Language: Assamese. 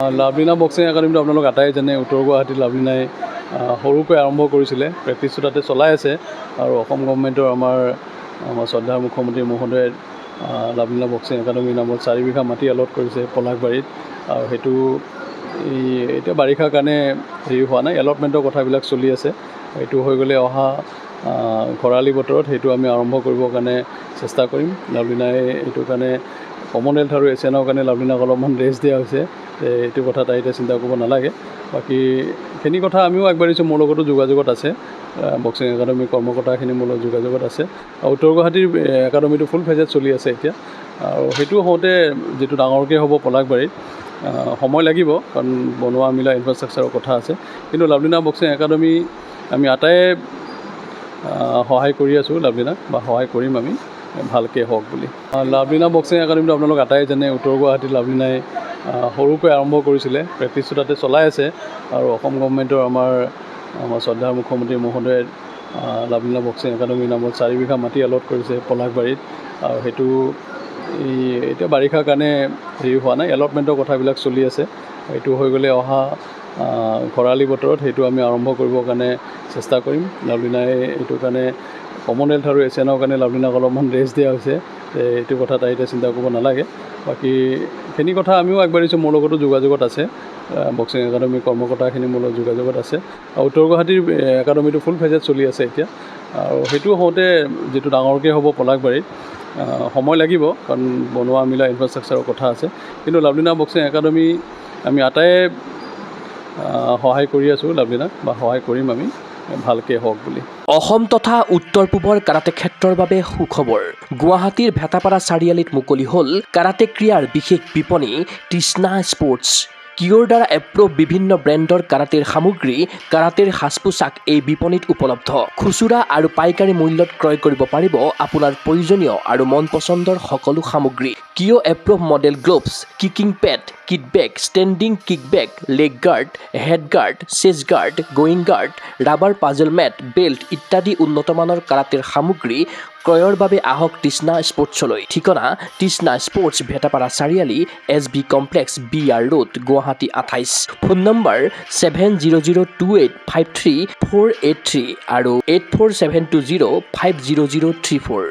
লাভলীনা বক্সিং একাডেমীটো আপোনালোক আটাই জানে, উত্তৰ গুৱাহাটীত লাভলীনাই সৰুকৈ আৰম্ভ কৰিছিলে। প্ৰেক্টিচটো তাতে চলাই আছে আৰু অসম গভৰ্ণমেণ্টৰ আমাৰ শ্ৰদ্ধাৰ মুখ্যমন্ত্ৰী মহোদয়ে লাভলীনা বক্সিং একাডেমী নামত 4 বিঘা মাটি অলট কৰিছে পলাশবাৰীত। আৰু সেইটো এতিয়া বাৰিষাৰ কাৰণে হেৰি হোৱা নাই, এলটমেণ্টৰ কথাবিলাক চলি আছে। এইটো হৈ গ'লে অহা খৰালি বতৰত সেইটো আমি আৰম্ভ কৰিবৰ কাৰণে চেষ্টা কৰিম। লাভলীনাই এইটো কাৰণে কমনৱেলথ আৰু এছিয়ানৰ কাৰণে লাভলীনাক অলপমান ৰেষ্ট দিয়া হৈছে। এইটো কথা তাই এতিয়া চিন্তা কৰিব নালাগে। বাকী এইখিনি কথা আমিও আগবাঢ়িছোঁ, মোৰ লগতো যোগাযোগত আছে। বক্সিং একাডেমীৰ কৰ্মকৰ্তাখিনি মোৰ লগত যোগাযোগত আছে। আৰু উত্তৰ গুৱাহাটীৰ একাডেমীটো ফুল ফেজত চলি আছে এতিয়া। আৰু সেইটো হওঁতে যিটো ডাঙৰকৈ হ'ব পলাশবাৰীত সময় লাগিব, কাৰণ বনোৱা মিলা ইনফ্ৰাষ্ট্ৰাকচাৰৰ কথা আছে। কিন্তু লাভলীনা বক্সিং একাডেমী আমি আটাই সহায় কৰি আছোঁ লাভলীনাক, বা সহায় কৰিম আমি ভালকৈ হওক বুলি। লাভলীনা বক্সিং একাডেমীটো আপোনালোক আটাই জানে, উত্তৰ গুৱাহাটীত লাভলীনাই সৰুকৈ আৰম্ভ কৰিছিলে। প্ৰেক্টিচটো তাতে চলাই আছে আৰু অসম গভৰ্ণমেণ্টৰ আমাৰ শ্ৰদ্ধাৰ মুখ্যমন্ত্ৰী মহোদয়ে লাভলীনা বক্সিং একাডেমী নামত 4 বিঘা মাটি অলট কৰিছে পলাশবাৰীত। আৰু সেইটো এতিয়া বাৰিষাৰ কাৰণে হেৰি হোৱা নাই, এলটমেণ্টৰ কথাবিলাক চলি আছে। এইটো হৈ গ'লে অহা খৰালি বতৰত সেইটো আমি আৰম্ভ কৰিবৰ কাৰণে চেষ্টা কৰিম। লাভলীনাই এইটো কাৰণে কমনৱেলথ আৰু এছিয়ানৰ কাৰণে লাভলীনাক অলপমান ৰেষ্ট দিয়া হৈছে। এইটো কথা তাই এতিয়া চিন্তা কৰিব নালাগে। বাকী এইখিনি কথা আমিও আগবাঢ়িছোঁ, মোৰ লগতো যোগাযোগত আছে। বক্সিং একাডেমীৰ কৰ্মকৰ্তাখিনি মোৰ লগত যোগাযোগত আছে। আৰু উত্তৰ গুৱাহাটীৰ একাডেমীটো ফুল ফেজত চলি আছে এতিয়া। আৰু সেইটো হওঁতে যিটো ডাঙৰকৈ হ'ব পলাশবাৰীত সময় লাগিব, কাৰণ বনোৱা মিলা ইনফ্ৰাষ্ট্ৰাকচাৰৰ কথা আছে। কিন্তু লাভলীনা বক্সিং একাডেমী আমি আটাই সহায় কৰি আছোঁ লাভলীনাক, বা সহায় কৰিম আমি ভালকৈ হওক বুলি। অসম তথা উত্তৰ পূবৰ কাৰাটে ক্ষেত্ৰৰ বাবে সুখবৰ। গুৱাহাটীৰ ভেটাপাৰা চাৰিআলিত মুকলি হ'ল কাৰাটে ক্ৰীড়াৰ বিশেষ বিপণী তৃষ্ণা স্পৰ্টছ। কিয়ৰ দ্বাৰা এপ্ৰুভ বিভিন্ন ব্ৰেণ্ডৰ কাৰাটেৰ সামগ্ৰী, কাৰাটেৰ সাজ পোছাক এই বিপণীত উপলব্ধ। খুচুৰা আৰু পাইকাৰী মূল্যত ক্ৰয় কৰিব পাৰিব আপোনাৰ প্ৰয়োজনীয় আৰু মন পচন্দৰ সকলো সামগ্ৰী। কিয় approve model gloves, kicking pad, kit bag, standing kick bag, leg guard, head guard, chest guard, groin guard, rubber puzzle mat, belt ইত্যাদি উন্নতমানৰ কাৰাটেৰ সামগ্ৰী ক্ৰয়ৰ বাবে আহক তৃষ্ণা স্পৰ্টছলৈ। ঠিকনা তৃষ্ণা স্পৰ্টছ, ভেটাপাৰা চাৰিআলি, SB complex, BR road, Guwahati 28। Phone number 7002853483 আৰু 84720500034।